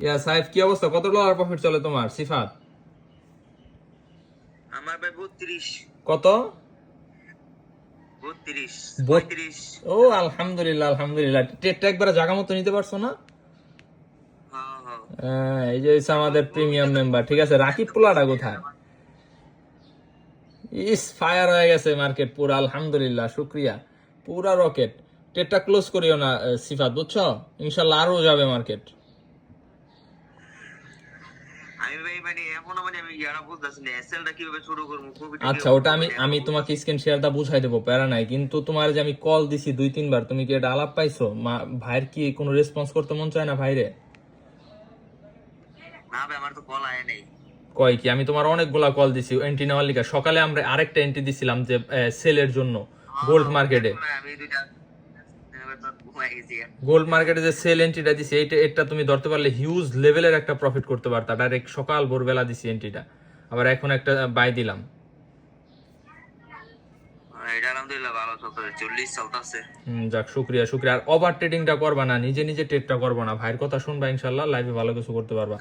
ইয়া সাইফ, কি অবস্থা? কত ডলার প্রফিট চলে তোমার সিফাত? আমার ভাই 32। কত? 32 বত- 35। ও আলহামদুলিল্লাহ আলহামদুলিল্লাহ। ট্রেডটা একবার জায়গা মতো নিতে পারছো না? হ্যাঁ হ্যাঁ। এই যে হচ্ছে আমাদের প্রিমিয়াম মেম্বার। ঠিক আছে, রাকিব পোলাটা কোথায়? ইস, ফায়ার হয়ে গেছে মার্কেট পুরো, আলহামদুলিল্লাহ, শুক্রিয়া। পুরা রকেট। ট্রেডটা ক্লোজ করিও না সিফাত, বুঝছো? ইনশাল্লাহ আরো যাবে মার্কেট। আমি ভাই মানে এখনো মানে আমি ইয়ারা বুঝতেছি না এসএলটা কিভাবে শুরু করবো, প্রফিটটা আচ্ছা, কিভাবে ওটা করবো, আমি মানে আমি এখনো তোমাকে বুঝতেছি স্ক্রিন শেয়ারটা বুঝাই দেবো, প্যারা নাই। কিন্তু তোমার যে আমি কল দিছি 2-3 বার, তুমি কি এটা আলাপ পাইছো? ভাইয়ের কি কোনো রেসপন্স করতে মন চায় না ভাইরে? না ভাই, আমার তো কল আয় নাই। কয় কি, আমি তোমার অনেকগুলা কল দিছি এন্ট্রি নেওয়ার লিগে। সকালে আমরা আরেকটা এন্ট্রি দিছিলাম যে সেলের জন্য গোল্ড মার্কেটে। আমি দুইটা এবার তো ঘুমাই গেছি। গোল্ড মার্কেটে যে সেল এন্ট্রিটা দিছি, এটা তুমি ধরতে পারলে হিউজ লেভেলের একটা প্রফিট করতে পারতা। ডাইরেক্ট সকাল ভোরবেলা দিছি এন্ট্রিটা, আবার এখন একটা বাই দিলাম। এটা আলহামদুলিল্লাহ ভালো চলতেছে, 40 চলতেছে। যাক, শুক্রিয়া শুক্রিয়া। আর ওভার ট্রেডিংটা করবা না, নিজে নিজে ট্রেডটা করবা না। ভাইয়ের কথা শুনবা, ইনশাল্লাহ লাইফে ভালো কিছু করতে পারবা।